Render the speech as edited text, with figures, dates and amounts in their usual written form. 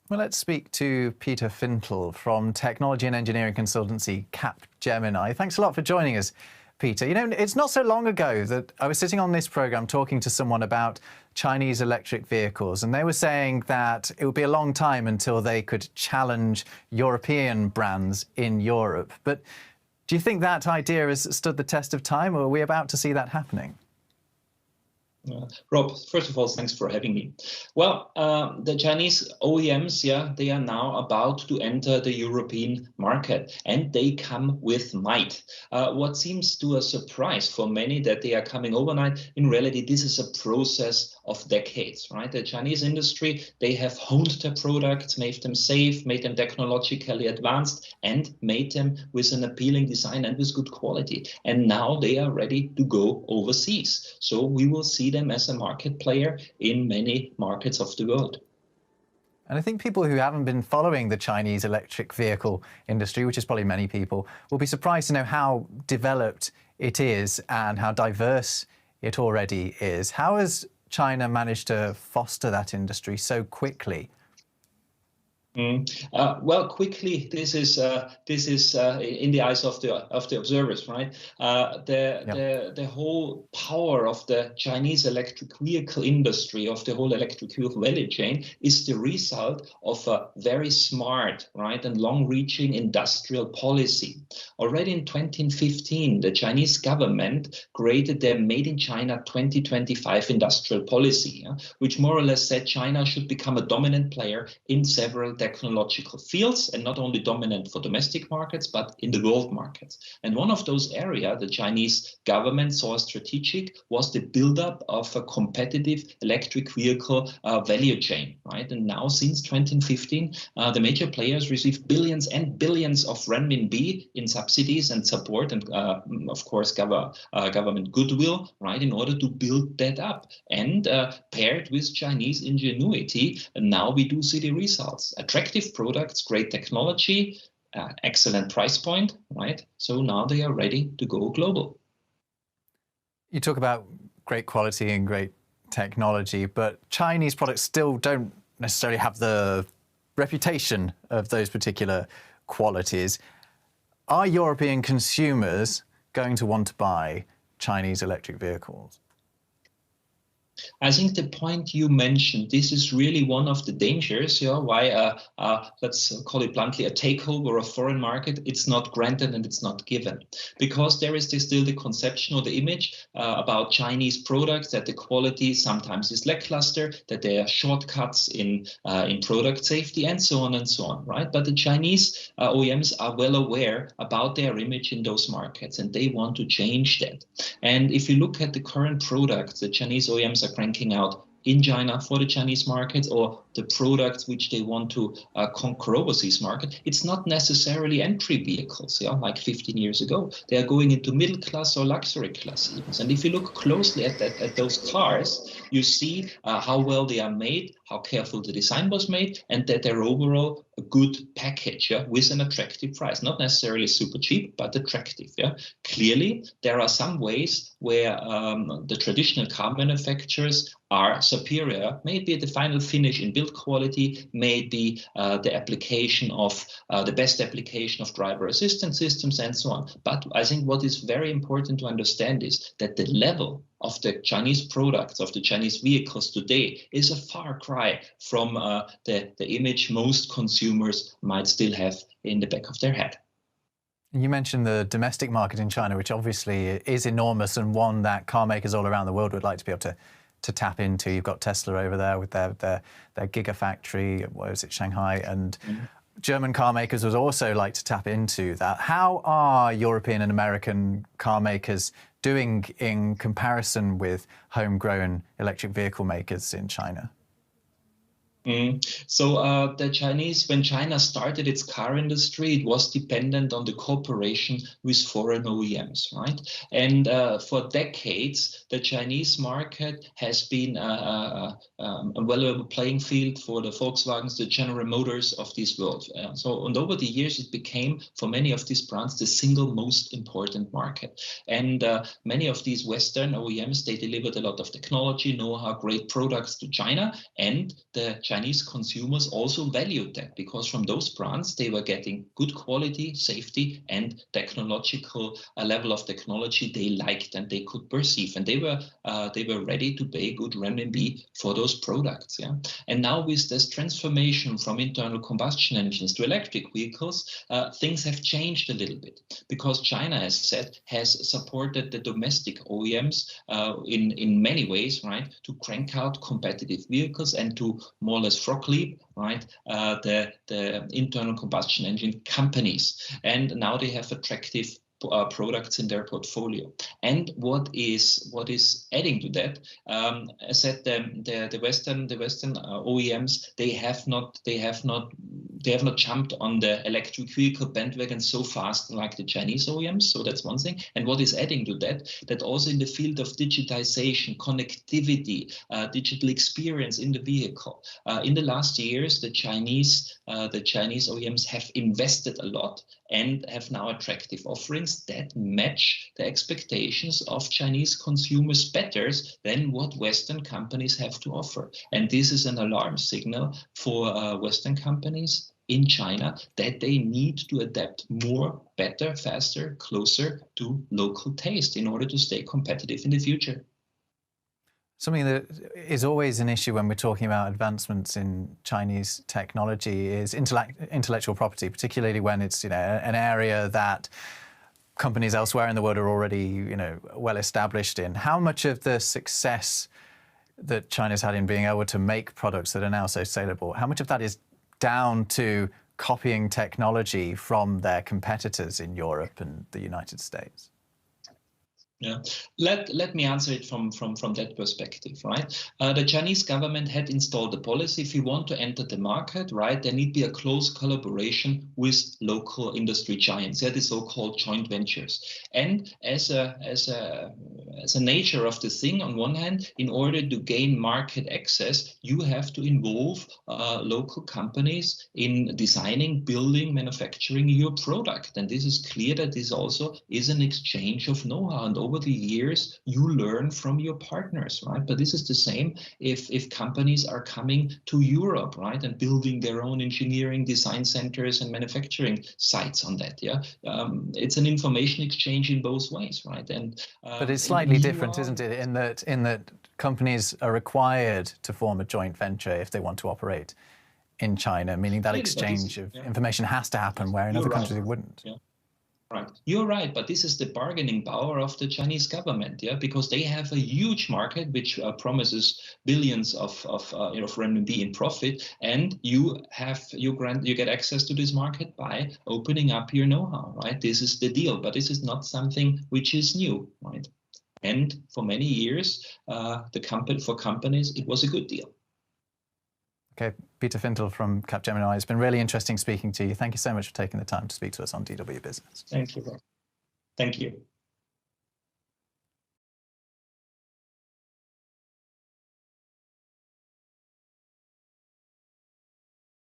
Well, let's speak to Peter Fintel from technology and engineering consultancy Capgemini. Thanks a lot for joining us, Peter. You know, it's not so long ago that I was sitting on this program talking to someone about Chinese electric vehicles, and they were saying that it would be a long time until they could challenge European brands in Europe. But do you think that idea has stood the test of time, or are we about to see that happening? Rob, first of all, thanks for having me. Well, the Chinese OEMs, they are now about to enter the European market, and they come with might. What seems to a surprise for many that they are coming overnight, in reality, this is a process of decades, right? The Chinese industry, they have honed their products, made them safe, made them technologically advanced, and made them with an appealing design and with good quality. And now they are ready to go overseas. So we will see them as a market player in many markets of the world. And I think people who haven't been following the Chinese electric vehicle industry, which is probably many people, will be surprised to know how developed it is and how diverse it already is. How has China managed to foster that industry so quickly? Well, quickly, this is in the eyes of the observers, right? The whole power of the Chinese electric vehicle industry, of the whole electric vehicle value chain, is the result of a very smart, right, and long-reaching industrial policy. Already in 2015, the Chinese government created their Made in China 2025 industrial policy, which more or less said China should become a dominant player in several technological fields, and not only dominant for domestic markets, but in the world markets. And one of those areas the Chinese government saw as strategic was the buildup of a competitive electric vehicle value chain, right? And now since 2015, the major players received billions and billions of renminbi in subsidies and support, and of course government goodwill, right, in order to build that up. And paired with Chinese ingenuity, and now we do see the results. Attractive products, great technology, excellent price point, right? So now they are ready to go global. You talk about great quality and great technology, but Chinese products still don't necessarily have the reputation of those particular qualities. Are European consumers going to want to buy Chinese electric vehicles? I think the point you mentioned, this is really one of the dangers, why, let's call it bluntly, a takeover of foreign market, it's not granted and it's not given. Because there is still the conception or the image about Chinese products, that the quality sometimes is lackluster, that there are shortcuts in product safety, and so on, right? But the Chinese OEMs are well aware about their image in those markets, and they want to change that. And if you look at the current products the Chinese OEMs are cranking out in China for the Chinese market, or the products which they want to conquer overseas market, it's not necessarily entry vehicles, like 15 years ago. They are going into middle class or luxury class even. And if you look closely at those cars, you see how well they are made, how careful the design was made, and that they're overall a good package, with an attractive price. Not necessarily super cheap, but attractive. Clearly, there are some ways where the traditional car manufacturers are superior, maybe the final finish in build quality, maybe the application of the best application of driver assistance systems, and so on. But I think what is very important to understand is that the level of the Chinese products, of the Chinese vehicles today, is a far cry from the image most consumers might still have in the back of their head. You mentioned the domestic market in China, which obviously is enormous and one that car makers all around the world would like to be able to tap into. You've got Tesla over there with their gigafactory, what is it, Shanghai, and German car makers would also like to tap into that. How are European and American car makers doing in comparison with homegrown electric vehicle makers in China? So the Chinese, when China started its car industry, it was dependent on the cooperation with foreign OEMs, right? And for decades, the Chinese market has been a valuable playing field for the Volkswagens, the General Motors of this world. And over the years, it became, for many of these brands, the single most important market. And many of these Western OEMs, they delivered a lot of technology, know-how, great products to China, and the Chinese consumers also valued that, because from those brands they were getting good quality, safety, and technological level of technology they liked and they could perceive, and they were ready to pay good renminbi for those products. Yeah, and now with this transformation from internal combustion engines to electric vehicles, things have changed a little bit, because China, as said, has supported the domestic OEMs in many ways, right, to crank out competitive vehicles and to more or less frog leap, right, the internal combustion engine companies. And now they have attractive products in their portfolio. And what is adding to that, I said the Western OEMs, they have not jumped on the electric vehicle bandwagon so fast like the Chinese OEMs. So that's one thing. And what is adding to that also in the field of digitization, connectivity, digital experience in the vehicle. In the last years, the Chinese OEMs have invested a lot and have now attractive offerings that match the expectations of Chinese consumers better than what Western companies have to offer. And this is an alarm signal for Western companies in China that they need to adapt more, better, faster, closer to local taste in order to stay competitive in the future. Something that is always an issue when we're talking about advancements in Chinese technology is intellectual property, particularly when it's an area that companies elsewhere in the world are already well established in. How much of the success that China's had in being able to make products that are now so saleable, how much of that is down to copying technology from their competitors in Europe and the United States? Yeah, let me answer it from that perspective, right? The Chinese government had installed a policy: if you want to enter the market, right, there need to be a close collaboration with local industry giants. They're the so-called joint ventures. And as a nature of the thing, on one hand, in order to gain market access, you have to involve local companies in designing, building, manufacturing your product. And this is clear that this also is an exchange of know-how. And over the years, you learn from your partners, right? But this is the same if companies are coming to Europe, right, and building their own engineering design centers and manufacturing sites on that. Yeah, it's an information exchange in both ways, right? And but it's slightly different, isn't it? In that companies are required to form a joint venture if they want to operate in China, meaning that exchange of information has to happen, where in other countries it wouldn't. Yeah. Right, you're right, but this is the bargaining power of the Chinese government, yeah, because they have a huge market which promises billions of renminbi in profit, and you get access to this market by opening up your know-how, right? This is the deal, but this is not something which is new, right? And for many years, for companies, it was a good deal. Okay, Peter Fintel from Capgemini. It's been really interesting speaking to you. Thank you so much for taking the time to speak to us on DW Business. Thank you. Thank you.